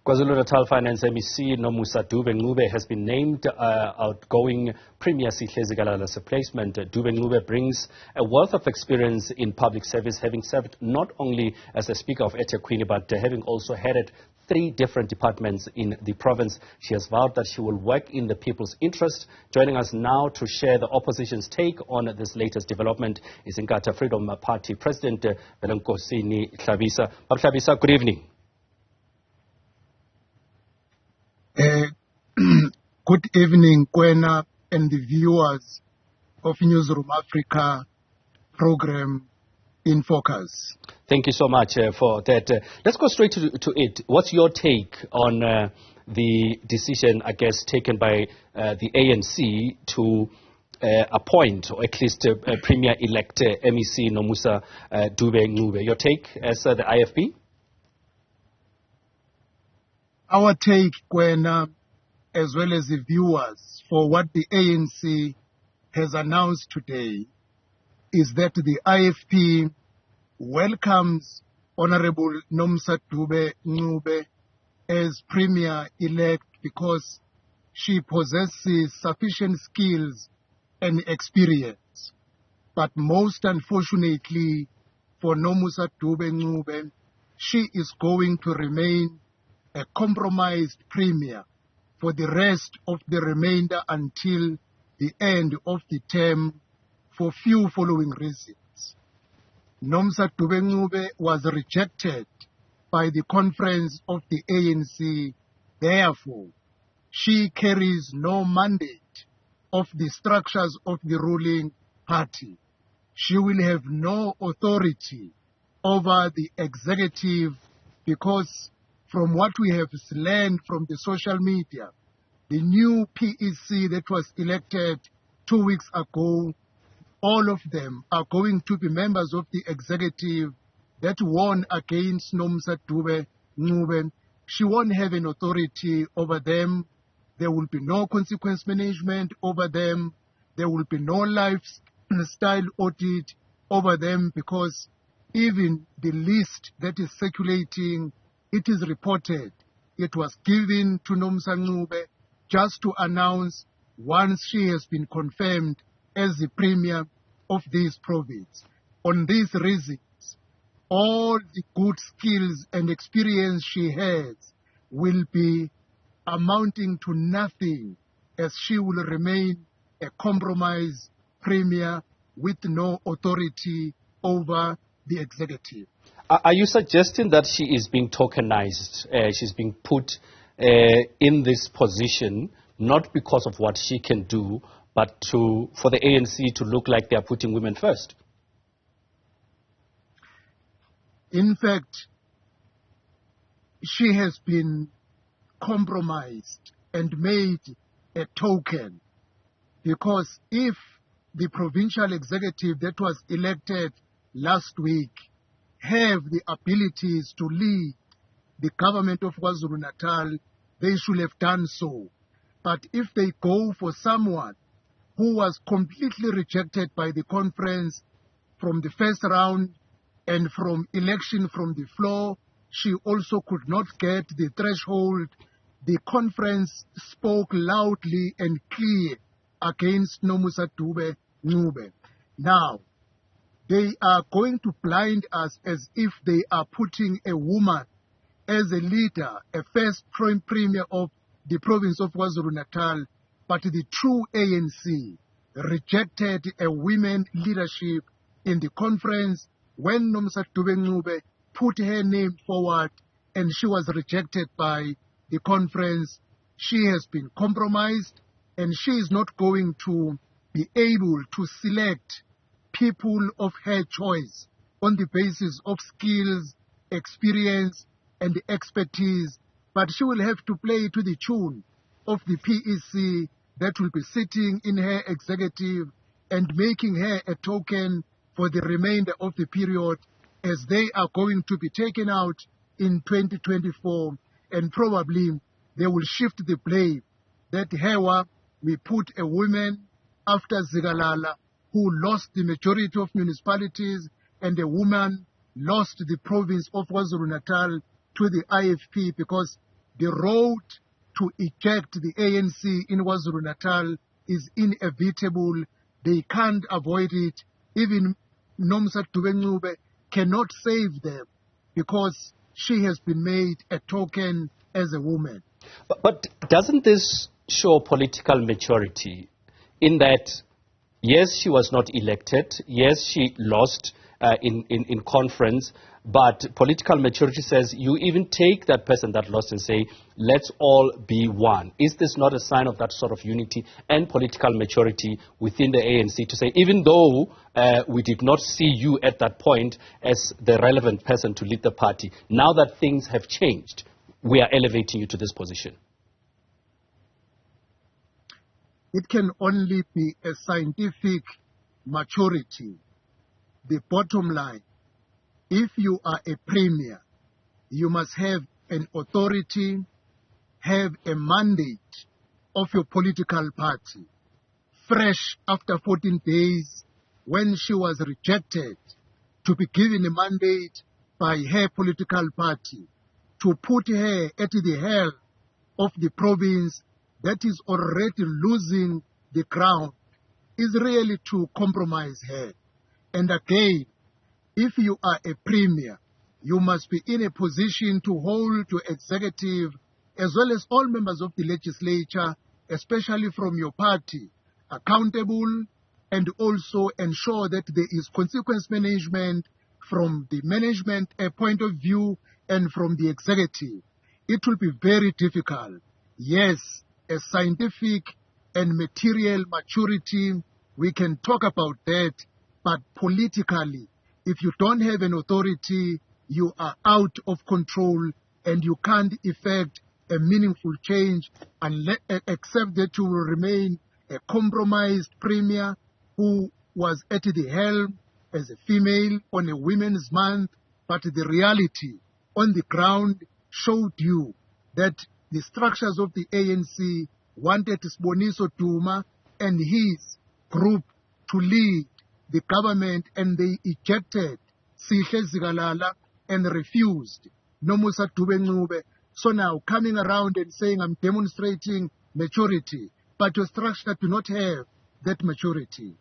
KwaZulu-Natal Finance MEC Nomusa Dube-Ncube has been named outgoing Premier Sihle Zikalala's replacement. Dube-Ncube brings a wealth of experience in public service, having served not only as a Speaker of eThekwini, but having also headed 3 different departments in the province. She has vowed that she will work in the people's interest. Joining us now to share the opposition's take on this latest development is Inkatha Freedom Party President Velenkosini Hlabisa. Hlabisa, good evening. Good evening, Kwena and the viewers of Newzroom Afrika program In Focus. Thank you so much for that. Let's go straight to it. What's your take on the decision, I guess, taken by the ANC to appoint, or at least Premier-elect MEC Nomusa Dube-Ncube? Your take as the IFP? Our take, Kwena, as well as the viewers, for what the ANC has announced today, is that the IFP welcomes Honorable Nomusa Dube-Ncube as Premier-elect because she possesses sufficient skills and experience. But most unfortunately for Nomusa Dube-Ncube, she is going to remain a compromised Premier for the rest of the remainder until the end of the term for few following reasons. Nomusa Dube-Ncube was rejected by the conference of the ANC. Therefore, she carries no mandate of the structures of the ruling party. She will have no authority over the executive because from what we have learned from the social media, the new PEC that was elected 2 weeks ago, all of them are going to be members of the executive that won against Nomusa Dube-Ncube. She won't have an authority over them. There will be no consequence management over them. There will be no lifestyle audit over them because even the list that is circulating, it is reported it was given to Nomusa Dube just to announce once she has been confirmed as the Premier of this province. On these reasons, all the good skills and experience she has will be amounting to nothing, as she will remain a compromised Premier with no authority over the executive. Are you suggesting that she is being tokenized? She's being put in this position not because of what she can do, but for the ANC to look like they are putting women first? In fact, she has been compromised and made a token, because if the provincial executive that was elected last week have the abilities to lead the government of KwaZulu-Natal, they should have done so. But if they go for someone who was completely rejected by the conference from the first round and from election from the floor, she also could not get the threshold. The conference spoke loudly and clear against Nomusa Dube-Ncube. Now, they are going to blind us as if they are putting a woman as a leader, a first Premier of the province of KwaZulu-Natal, but the true ANC rejected a women leadership in the conference when Nomusa Dube-Ncube put her name forward and she was rejected by the conference. She has been compromised and she is not going to be able to select people of her choice on the basis of skills, experience, and expertise, but she will have to play to the tune of the PEC that will be sitting in her executive and making her a token for the remainder of the period, as they are going to be taken out in 2024, and probably they will shift the blame that here we put a woman after Zikalala who lost the majority of municipalities, and a woman lost the province of KwaZulu-Natal to the IFP because the road to eject the ANC in KwaZulu-Natal is inevitable. They can't avoid it. Even Nomusa Dube-Ncube cannot save them because she has been made a token as a woman. But doesn't this show political maturity in that, yes, she was not elected, yes, she lost in conference, but political maturity says you even take that person that lost and say, let's all be one. Is this not a sign of that sort of unity and political maturity within the ANC to say, even though we did not see you at that point as the relevant person to lead the party, now that things have changed, we are elevating you to this position? It can only be a scientific maturity. The bottom line, if you are a premier, you must have an authority, have a mandate of your political party. Fresh after 14 days, when she was rejected, to be given a mandate by her political party to put her at the helm of the province that is already losing the ground is really to compromise her. And again, if you are a premier, you must be in a position to hold your executive as well as all members of the legislature, especially from your party, accountable, and also ensure that there is consequence management from the management point of view and from the executive. It will be very difficult. Yes, a scientific and material maturity, we can talk about that, but politically, if you don't have an authority, you are out of control and you can't effect a meaningful change except that you will remain a compromised premier who was at the helm as a female on a Women's Month, but the reality on the ground showed you that the structures of the ANC wanted Siboniso Duma and his group to lead the government, and they ejected Sihle Zikalala and refused Nomusa Dube-Ncube. So now coming around and saying I'm demonstrating maturity, but your structure do not have that maturity.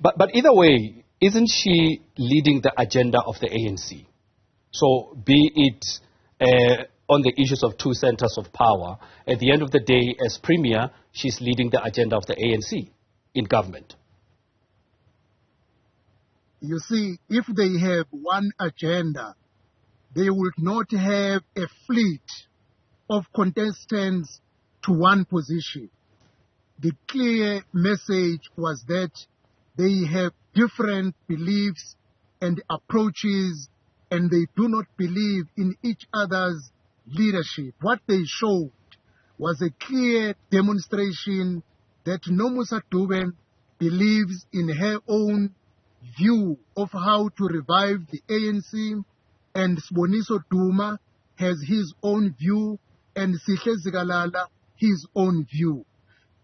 But either way, isn't she leading the agenda of the ANC? So be it on the issues of two centers of power, at the end of the day, as premier, she's leading the agenda of the ANC in government. You see, if they have one agenda, they would not have a fleet of contestants to one position. The clear message was that they have different beliefs and approaches, and they do not believe in each other's leadership. What they showed was a clear demonstration that Nomusa Dube believes in her own view of how to revive the ANC, and Siboniso Duma has his own view, and Sihle Zikalala his own view.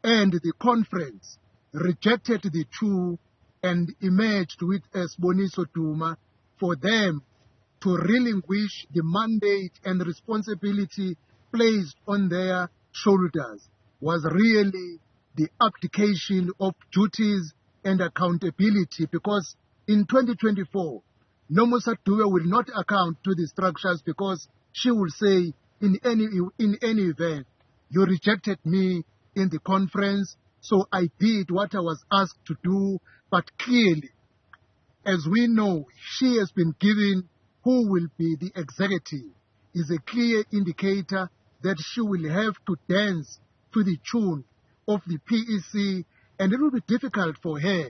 And the conference rejected the two and emerged with Siboniso Duma for them to relinquish the mandate and responsibility placed on their shoulders was really the abdication of duties and accountability, because in 2024, Nomusa Dube will not account to the structures because she will say, in any event, you rejected me in the conference, so I did what I was asked to do. But clearly, as we know, she has been given who will be the executive, is a clear indicator that she will have to dance to the tune of the PEC, and it will be difficult for her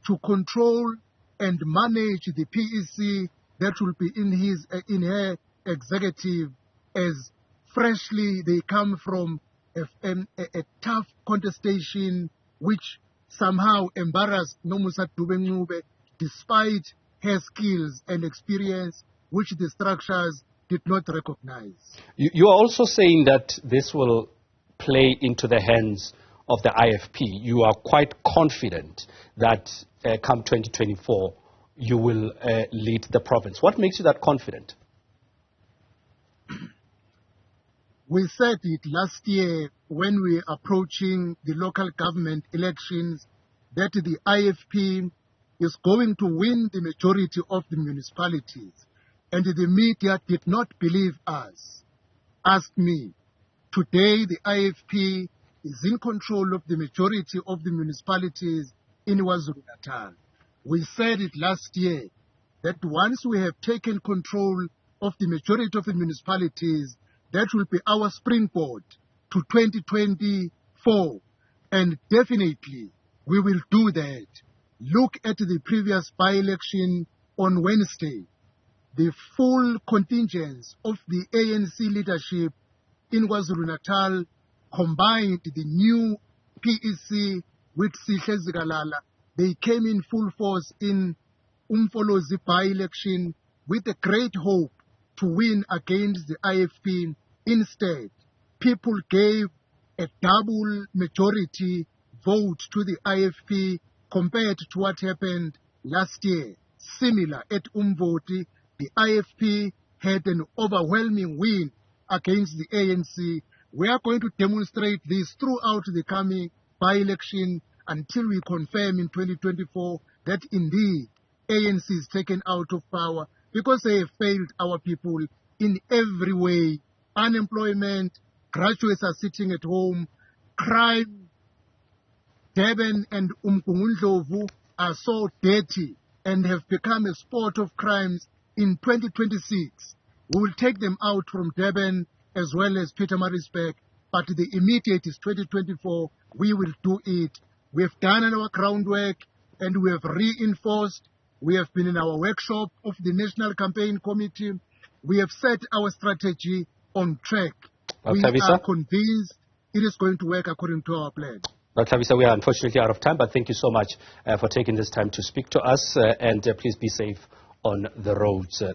to control and manage the PEC that will be in her executive, as freshly they come from a tough contestation which somehow embarrassed Nomusa Dube-Ncube despite her skills and experience, which the structures did not recognize. You are also saying that this will play into the hands of the IFP. You are quite confident that come 2024, you will lead the province. What makes you that confident? We said it last year when we were approaching the local government elections that the IFP is going to win the majority of the municipalities. And the media did not believe us. Ask me. Today, the IFP is in control of the majority of the municipalities in KwaZulu-Natal. We said it last year that once we have taken control of the majority of the municipalities, that will be our springboard to 2024. And definitely, we will do that. Look at the previous by-election on Wednesday. The full contingents of the ANC leadership in KwaZulu-Natal combined the new PEC with Sihle Zikalala. They came in full force in Umfolozi by-election with a great hope to win against the IFP. Instead, people gave a double majority vote to the IFP compared to what happened last year. Similar at Umvoti, the IFP had an overwhelming win against the ANC. We are going to demonstrate this throughout the coming by-election until we confirm in 2024 that indeed ANC is taken out of power because they have failed our people in every way. Unemployment, graduates are sitting at home, crime, Durban and Umgungundlovu are so dirty and have become a sport of crimes. In 2026, we will take them out from Durban as well as Pietermaritzburg, but the immediate is 2024. We will do it. We have done our groundwork and we have reinforced. We have been in our workshop of the National Campaign Committee. We have set our strategy on track. We are convinced it is going to work according to our plan. Hlabisa, we are unfortunately out of time, but thank you so much for taking this time to speak to us, and please be safe on the roads.